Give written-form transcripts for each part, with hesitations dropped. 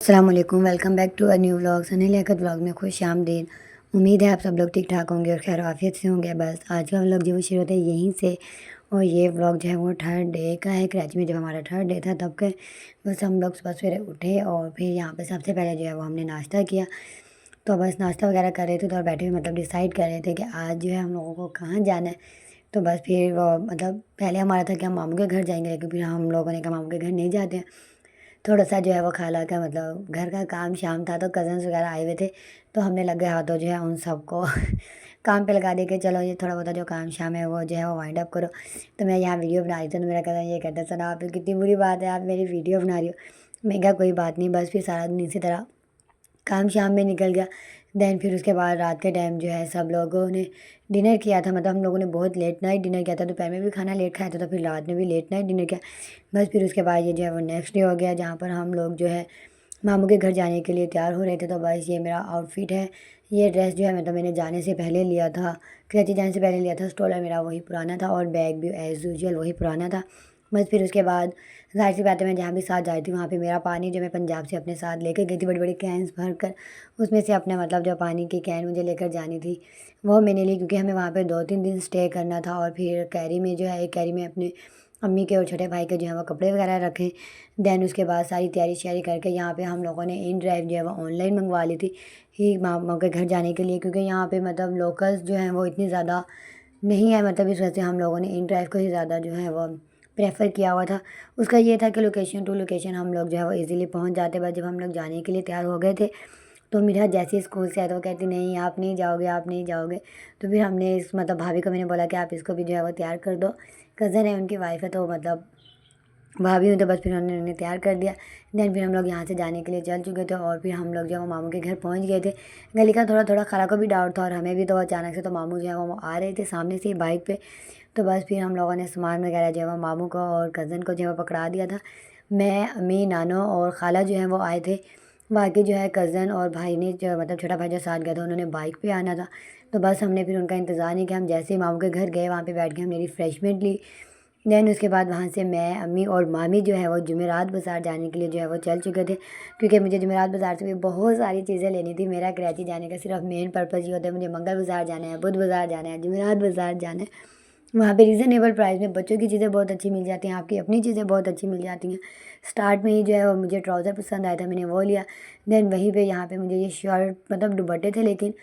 अस्सलाम वालेकुम, welcome back to a new vlog. Sunny Liaquat vlog में खुश आमदीद। उम्मीद है आप सब लोग ठीक ठाक होंगे और खैर आफियत से होंगे। बस आज का व्लॉग जो वो शुरू होता है यहीं से। और ये व्लॉग जो है वो थर्ड डे का है। कराची में जब हमारा थर्ड डे था तब के बस हम लोग सुबह सवेरे उठे और फिर यहाँ पे सबसे पहले जो है वो हमने नाश्ता किया। तो बस नाश्ता वगैरह कर रहे थे तो और बैठे हुए मतलब डिसाइड कर रहे थे कि आज जो है हम लोगों को कहाँ जाना है। तो बस फिर वो मतलब पहले हमारा था कि हम मामू के घर जाएंगे, लेकिन फिर हम लोगों ने कहा मामू के घर नहीं जाते हैं। थोड़ा सा जो है वो खाला का मतलब घर का काम शाम था तो कज़न्स वगैरह आए हुए थे। तो हमने लगे हाथों जो है उन सबको काम पे लगा दे के चलो ये थोड़ा बहुत जो काम शाम है वो जो है वो वाइंड अप करो। तो मैं यहाँ वीडियो बना रही थी तो मेरा कज़न ये कहता सना आप कितनी बुरी बात है, आप मेरी वीडियो बना रही हो। मैं कहा कोई बात नहीं, बस फिर सारा दिन इसी तरह काम शाम में निकल गया। देन फिर उसके बाद रात के टाइम जो है सब लोगों ने डिनर किया था। मतलब हम लोगों ने बहुत लेट नाइट डिनर किया था। दोपहर में भी खाना लेट खाया था तो फिर रात में भी लेट नाइट डिनर किया। बस फिर उसके बाद ये जो है वो नेक्स्ट डे हो गया जहाँ पर हम लोग जो है मामू के घर जाने के लिए तैयार हो रहे थे। तो बस ये मेरा आउटफिट है। ये ड्रेस जो है मतलब मैंने जाने से पहले लिया था, कराची जाने से पहले लिया था। स्टोलर मेरा वही पुराना था और बैग भी एज़ यूजुअल वही पुराना था। बस फिर उसके बाद ज़ाहिर सी बात है मैं जहाँ भी साथ जा रही थी वहाँ पे मेरा पानी जो मैं पंजाब से अपने साथ लेकर गई थी बड़ी बड़ी कैंस भर कर, उसमें से अपने मतलब जो पानी की कैन मुझे लेकर जानी थी वो मैंने ली, क्योंकि हमें वहाँ पे 2-3 दिन स्टे करना था। और फिर कैरी में जो है एक कैरी में अपने अम्मी के और छोटे भाई के जो है वो कपड़े वगैरह रखे। देन उसके बाद सारी तैयारी श्यारी करके यहाँ पे हम लोगों ने इन ड्राइव जो है वो ऑनलाइन मंगवा ली थी ही मामा के घर जाने के लिए, क्योंकि यहाँ पे मतलब लोकल्स जो हैं वो इतनी ज़्यादा नहीं है। मतलब इस वजह से हम लोगों ने इन ड्राइव को ही ज़्यादा जो है वो प्रेफर किया हुआ था। उसका ये था कि लोकेशन टू लोकेशन हम लोग जो है वो इजीली पहुंच जाते। बस जब हम लोग जाने के लिए तैयार हो गए थे तो मेरा जैसे ही स्कूल से आया तो वो कहती नहीं आप नहीं जाओगे, आप नहीं जाओगे। तो फिर हमने इस मतलब भाभी को मैंने बोला कि आप इसको भी जो है वो तैयार कर दो। कज़न है उनकी वाइफ है तो मतलब भाभी हूँ, तो बस फिर उन्होंने उन्हें तैयार कर दिया। देन फिर हम लोग यहाँ से जाने के लिए चल चुके थे और फिर हम लोग जो है वो मामू के घर पहुँच गए थे। गली का थोड़ा थोड़ा खाला को भी डाउट था और हमें भी। तो अचानक से तो मामू जो है वो आ रहे थे सामने से ही बाइक पे। तो बस फिर हम लोगों ने सामान वगैरह जो है वो मामू को और कज़न को जो है वो पकड़ा दिया था। मैं अम्मी नानो और खाला जो है वो आए थे। बाकी जो है कज़न और भाई ने जो मतलब छोटा भाई जो साथ गया था उन्होंने बाइक पे आना था। तो बस हमने फिर उनका इंतज़ार नहीं किया, हम जैसे ही मामू के घर गए वहाँ पे बैठ के हमने रिफ़्रेशमेंट ली। देन उसके बाद वहाँ से मैं अम्मी और मामी जो है वो जुमेरात बाज़ार जाने के लिए जो है वो चल चुके थे, क्योंकि मुझे जुमेरात बाज़ार से भी बहुत सारी चीज़ें लेनी थी। मेरा कराची जाने का सिर्फ मेन पर्पज़ ये होता है मुझे मंगल बाज़ार जाना है, बुध बाज़ार जाना है, जुमेरात बाज़ार जाना है। वहाँ पे रीज़नेबल प्राइस में बच्चों की चीज़ें बहुत अच्छी मिल जाती हैं, आपकी अपनी चीज़ें बहुत अच्छी मिल जाती हैं। स्टार्ट में ही जो है वो मुझे ट्राउज़र पसंद आया था, मैंने वो लिया। देन वहीं पे यहाँ पे मुझे ये शर्ट मतलब दुपट्टे थे लेकिन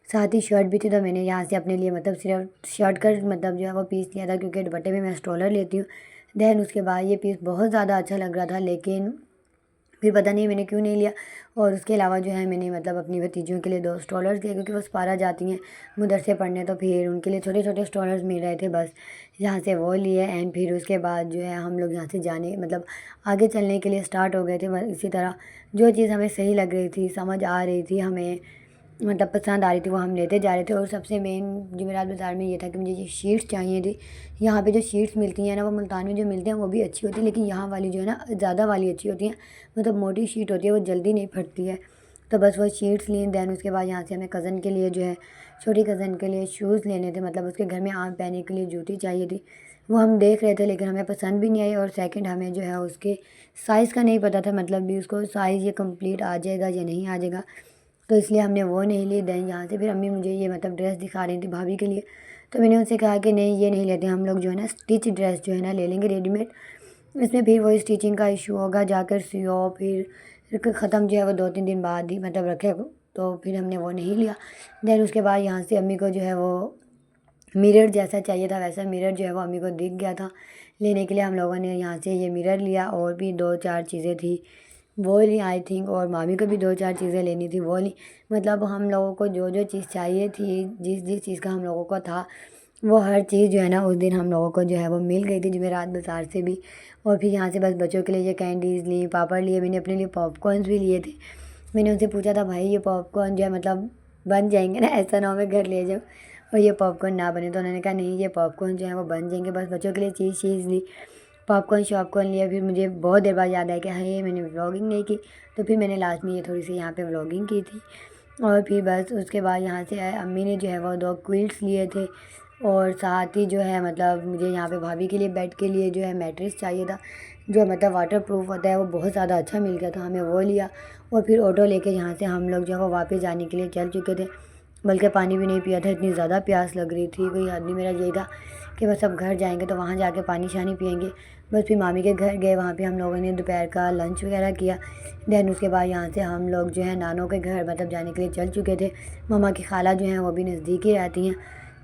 साथ ही शर्ट भी थी, तो मैंने यहाँ से अपने लिए मतलब सिर्फ शर्ट का मतलब जो है वो पीस लिया था, क्योंकि दुपट्टे में मैं स्टॉलर लेती हूँ। देन उसके बाद ये पीस बहुत ज़्यादा अच्छा लग रहा था लेकिन फिर पता नहीं मैंने क्यों नहीं लिया। और उसके अलावा जो है मैंने मतलब अपनी भतीजियों के लिए 2 स्टॉलर्स लिए, क्योंकि वो सपारा जाती हैं मदरसे पढ़ने, तो फिर उनके लिए छोटे छोटे स्टॉलर्स मिल रहे थे। बस यहाँ से वो लिए एंड फिर उसके बाद जो है हम लोग यहाँ से जाने मतलब आगे चलने के लिए स्टार्ट हो गए थे। बस इसी तरह जो चीज़ हमें सही लग रही थी, समझ आ रही थी, हमें मतलब पसंद आ रही थी वो हम लेते जा रहे थे। और सबसे मेन जुमेरात बाज़ार में ये था कि मुझे ये शीट्स चाहिए थी। यहाँ पे जो शीट्स मिलती हैं ना वो मुल्तान में जो मिलते हैं वो भी अच्छी होती है, लेकिन यहाँ वाली जो है ना ज़्यादा वाली अच्छी होती हैं। मतलब मोटी शीट होती है वो जल्दी नहीं फटती है। तो बस वो शीट्स ली। देन उसके बाद यहाँ से हमें कज़न के लिए जो है छोटी कज़न के लिए शूज़ लेने थे, मतलब उसके घर में आम पहनने के लिए जूती चाहिए थी। वो हम देख रहे थे लेकिन हमें पसंद भी नहीं आई, और सेकंड हमें जो है उसके साइज़ का नहीं पता था, मतलब भी उसको साइज़ ये कंप्लीट आ जाएगा या नहीं आ जाएगा। तो इसलिए हमने वो नहीं ली। देन यहाँ से फिर अम्मी मुझे ये मतलब ड्रेस दिखा रही थी भाभी के लिए। तो मैंने उनसे कहा कि नहीं ये नहीं लेते, हम लोग जो है ना स्टिच ड्रेस जो है ना ले लेंगे रेडीमेड। इसमें फिर वही स्टिचिंग का इशू होगा, जाकर सियो फिर ख़त्म जो है वो 2-3 दिन बाद ही मतलब रखे। तो फिर हमने वो नहीं लिया। देन उसके बाद यहाँ से अम्मी को जो है वो मिरर जैसा चाहिए था, वैसा मिरर जो है वो अम्मी को दिख गया था। लेने के लिए हम लोगों ने यहाँ से ये मिरर लिया और भी 2-4 चीज़ें थी वो ली आई थिंक, और मामी को भी 2-4 चीज़ें लेनी थी वो ली। मतलब हम लोगों को जो जो चीज़ चाहिए थी, जिस जिस चीज़ का हम लोगों को था, वो हर चीज़ जो है ना उस दिन हम लोगों को जो है वो मिल गई थी जुमेरात बाज़ार से भी। और फिर यहाँ से बस बच्चों के लिए ये कैंडीज़ ली, पापड़ लिए, मैंने अपने लिए पॉपकॉर्न्स भी लिए थे। मैंने उनसे पूछा था भाई ये पॉपकॉर्न जो है मतलब बन जाएंगे ना, ऐसा ना हो मैं घर ले जाऊँ और ये पॉपकॉर्न ना बने। तो उन्होंने कहा नहीं ये पॉपकॉर्न जो है वो बन जाएंगे। बस बच्चों के लिए चीज़ ली, पॉपकॉर्न शॉपकॉर्न लिया। फिर मुझे बहुत देर बाद याद आया कि हाँ ये मैंने व्लॉगिंग नहीं की, तो फिर मैंने लास्ट में ये थोड़ी सी यहाँ पे व्लॉगिंग की थी। और फिर बस उसके बाद यहाँ से अम्मी ने जो है वो 2 क्विल्ट्स लिए थे, और साथ ही जो है मतलब मुझे यहाँ पे भाभी के लिए बेड के लिए जो है मैट्रेस चाहिए था। जो मतलब वाटर प्रूफ होता है वो बहुत ज़्यादा अच्छा मिल गया था, हमें वो लिया। और फिर ऑटो लेके यहाँ से हम लोग जो है वो वापस जाने के लिए चल चुके थे। बल्कि पानी भी नहीं पिया था, इतनी ज़्यादा प्यास लग रही थी, कोई हद नहीं। मेरा यही था कि बस अब घर जाएंगे तो वहाँ जाके पानी शानी पियेंगे। बस फिर मामी के घर गए, वहाँ पे हम लोगों ने दोपहर का लंच वगैरह किया। देन उसके बाद यहाँ से हम लोग जो है नानों के घर मतलब जाने के लिए चल चुके थे। मम्मा की खाला जो हैं वो भी नज़दीक ही रहती हैं।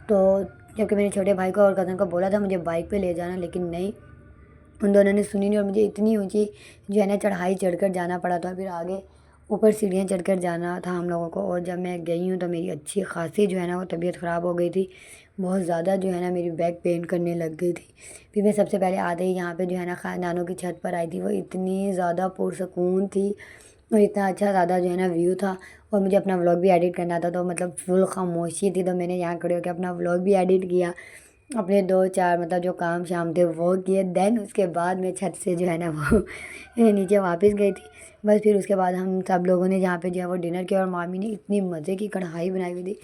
तो जबकि मेरे छोटे भाई को और कज़न को बोला था मुझे बाइक पे ले जाना, लेकिन नहीं, उन दोनों ने सुनी नहीं और मुझे इतनी ऊंची जो है ना चढ़ाई चढ़कर जाना पड़ा था। फिर आगे ऊपर सीढ़ियाँ चढ़कर जाना था हम लोगों को। और जब मैं गई हूँ तो मेरी अच्छी खासी जो है ना वो तबीयत ख़राब हो गई थी। बहुत ज़्यादा जो है ना मेरी बैक पेन करने लग गई थी। फिर मैं सबसे पहले आते ही यहाँ पे जो है ना नानों की छत पर आई थी। वो इतनी ज़्यादा पुरसकून थी और इतना अच्छा ज़्यादा जो है ना व्यू था। और मुझे अपना व्लॉग भी एडिट करना था, तो मतलब फुल खामोशी थी। तो मैंने यहाँ खड़े होकर अपना व्लॉग भी एडिट किया, अपने 2-4 मतलब जो काम शाम थे वो किए। देन उसके बाद मैं छत से जो है ना वो नीचे वापस गई थी। बस फिर उसके बाद हम सब लोगों ने जहाँ पे जो है वो डिनर किया। और मामी ने इतनी मज़े की कढ़ाई बनाई हुई थी,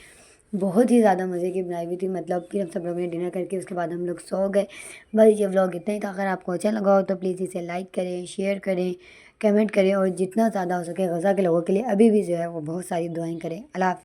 बहुत ही ज़्यादा मज़े की बनाई हुई थी। मतलब कि हम सब लोगों ने डिनर करके उसके बाद हम लोग सो गए। बस ये व्लॉग इतना ही था। अगर आपको अच्छा लगा हो तो प्लीज़ इसे लाइक करें, शेयर करें, कमेंट करें और जितना ज़्यादा हो सके गज़ा के लोगों के लिए अभी भी जो है वो बहुत सारी दुआएं करें। अल्लाह हाफ़िज़।